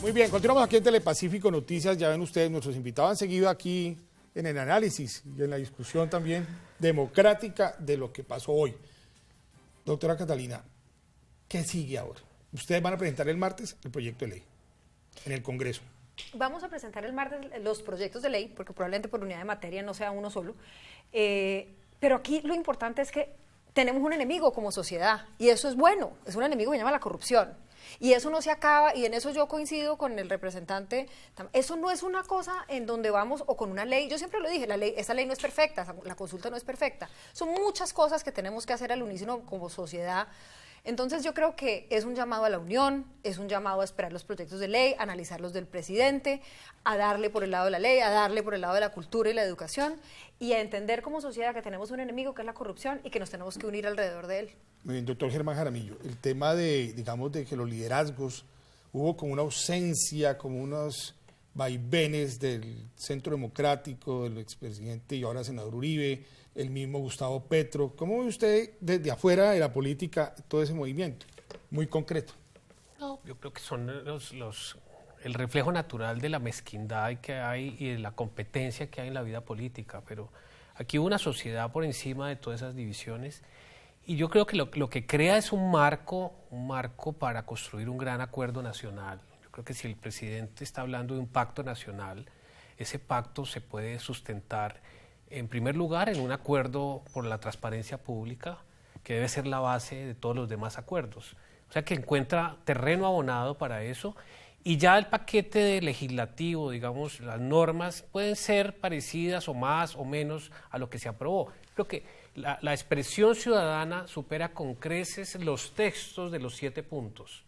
Muy bien, continuamos aquí en Telepacífico Noticias. Ya ven ustedes, nuestros invitados han seguido aquí en el análisis y en la discusión también democrática de lo que pasó hoy. Doctora Catalina, ¿qué sigue ahora? Ustedes van a presentar el martes el proyecto de ley en el Congreso. Vamos a presentar el martes los proyectos de ley, porque probablemente por unidad de materia no sea uno solo, pero aquí lo importante es que tenemos un enemigo como sociedad, y eso es bueno, es un enemigo que se llama la corrupción, y eso no se acaba, y en eso yo coincido con el representante, eso no es una cosa en donde vamos o con una ley, yo siempre lo dije, esta ley no es perfecta, la consulta no es perfecta, son muchas cosas que tenemos que hacer al unísono como sociedad. Entonces yo creo que es un llamado a la unión, es un llamado a esperar los proyectos de ley, a analizar los del presidente, a darle por el lado de la ley, a darle por el lado de la cultura y la educación y a entender como sociedad que tenemos un enemigo que es la corrupción y que nos tenemos que unir alrededor de él. Muy bien, doctor Germán Jaramillo, el tema de, digamos, de que los liderazgos, hubo como una ausencia, como unos vaivenes del Centro Democrático, del expresidente y ahora senador Uribe, el mismo Gustavo Petro. ¿Cómo ve usted desde afuera de la política todo ese movimiento? Muy concreto. No, yo creo que son el reflejo natural de la mezquindad que hay y de la competencia que hay en la vida política, pero aquí hubo una sociedad por encima de todas esas divisiones y yo creo que lo que crea es un marco para construir un gran acuerdo nacional. Yo creo que si el presidente está hablando de un pacto nacional, ese pacto se puede sustentar en primer lugar en un acuerdo por la transparencia pública, que debe ser la base de todos los demás acuerdos. O sea que encuentra terreno abonado para eso y ya el paquete legislativo, digamos, las normas pueden ser parecidas o más o menos a lo que se aprobó. Creo que la expresión ciudadana supera con creces los textos de los 7 puntos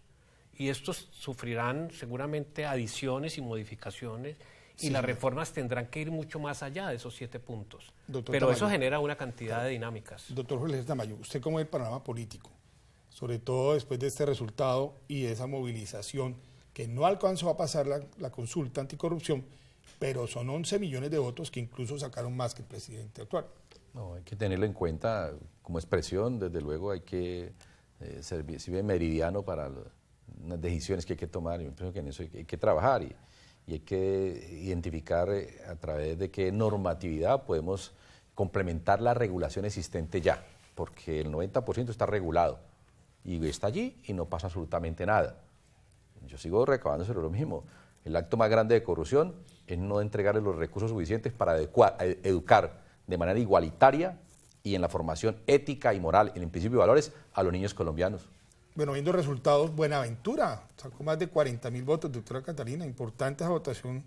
y estos sufrirán seguramente adiciones y modificaciones y las reformas tendrán que ir mucho más allá de esos 7 puntos. Doctor Pero Tamayo, eso genera una cantidad de dinámicas. Doctor Jorge Tamayo, ¿usted cómo ve el panorama político? Sobre todo después de este resultado y de esa movilización que no alcanzó a pasar la consulta anticorrupción, pero son 11 millones de votos que incluso sacaron más que el presidente actual. No, hay que tenerlo en cuenta como expresión, desde luego hay que servir meridiano para las decisiones que hay que tomar. Yo pienso que en eso hay que trabajar y hay que identificar a través de qué normatividad podemos complementar la regulación existente ya, porque el 90% está regulado y está allí y no pasa absolutamente nada. Yo sigo recabando sobre lo mismo. El acto más grande de corrupción es no entregarle los recursos suficientes para educar de manera igualitaria y en la formación ética y moral, en el principio de valores, a los niños colombianos. Bueno, viendo resultados, Buenaventura sacó más de 40.000 votos, doctora Catalina, importante esa votación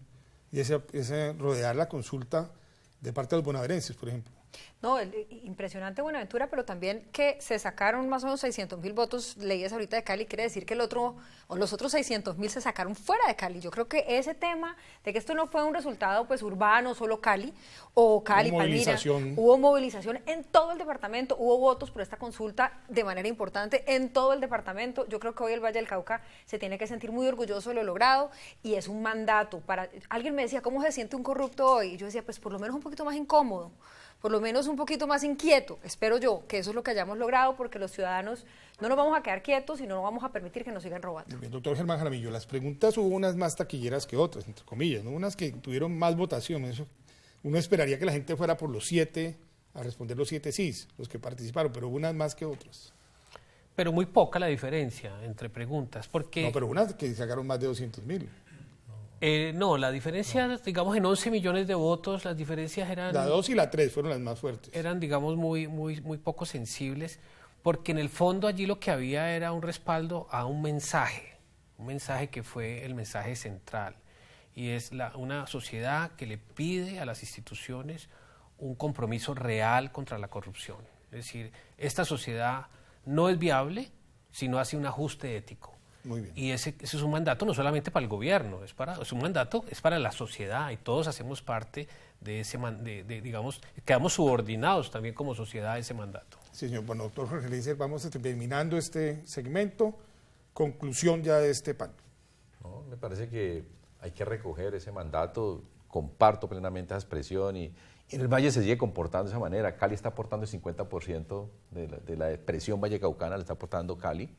y ese rodear la consulta de parte de los bonaerenses, por ejemplo. No, impresionante Buenaventura, pero también que se sacaron más o menos 600.000 votos, leías ahorita de Cali, quiere decir que los otros 600.000 se sacaron fuera de Cali. Yo creo que ese tema de que esto no fue un resultado pues urbano, solo Cali, o Cali, Palmira, hubo movilización en todo el departamento, hubo votos por esta consulta de manera importante en todo el departamento. Yo creo que hoy el Valle del Cauca se tiene que sentir muy orgulloso de lo logrado y es un mandato para... Alguien me decía, ¿cómo se siente un corrupto hoy? Y yo decía, pues por lo menos un poquito más incómodo, por lo menos un poquito más inquieto, espero yo, que eso es lo que hayamos logrado, porque los ciudadanos no nos vamos a quedar quietos y no nos vamos a permitir que nos sigan robando. Bien, doctor Germán Jaramillo, las preguntas hubo unas más taquilleras que otras, entre comillas, ¿no? Unas que tuvieron más votación, eso. Uno esperaría que la gente fuera por los 7, a responder los 7 sís, los que participaron, pero hubo unas más que otras. Pero muy poca la diferencia entre preguntas, porque... No, pero unas que sacaron más de 200.000. no, la diferencia, digamos, en 11 millones de votos, las diferencias eran... La 2 y la 3 fueron las más fuertes. Eran, digamos, muy poco sensibles, porque en el fondo allí lo que había era un respaldo a un mensaje que fue el mensaje central, y es una sociedad que le pide a las instituciones un compromiso real contra la corrupción. Es decir, esta sociedad no es viable si no hace un ajuste ético. Muy bien. Y ese es un mandato no solamente para el gobierno, es un mandato, es para la sociedad y todos hacemos parte de ese digamos, quedamos subordinados también como sociedad a ese mandato. Sí, señor. Bueno, doctor Jorge Eliezer, vamos terminando este segmento. Conclusión ya de este panel. No, me parece que hay que recoger ese mandato, comparto plenamente esa expresión y en el Valle se sigue comportando de esa manera. Cali está aportando el 50% de la expresión vallecaucana, le está aportando Cali.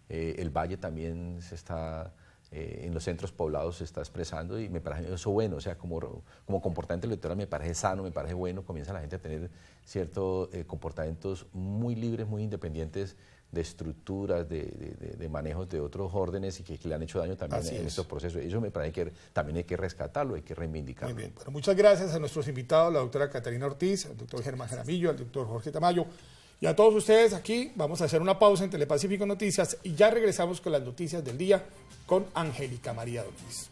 El Valle también se está en los centros poblados se está expresando y me parece eso bueno, o sea, como comportamiento electoral me parece sano, me parece bueno, comienza la gente a tener ciertos comportamientos muy libres, muy independientes de estructuras, de manejos de otros órdenes y que le han hecho daño también en estos procesos. Eso me parece que también hay que rescatarlo, hay que reivindicarlo. Muy bien, bueno, muchas gracias a nuestros invitados, la doctora Catarina Ortiz, al doctor Germán Jaramillo, al doctor Jorge Tamayo y a todos ustedes aquí. Vamos a hacer una pausa en Telepacífico Noticias y ya regresamos con las noticias del día con Angélica María Domínguez.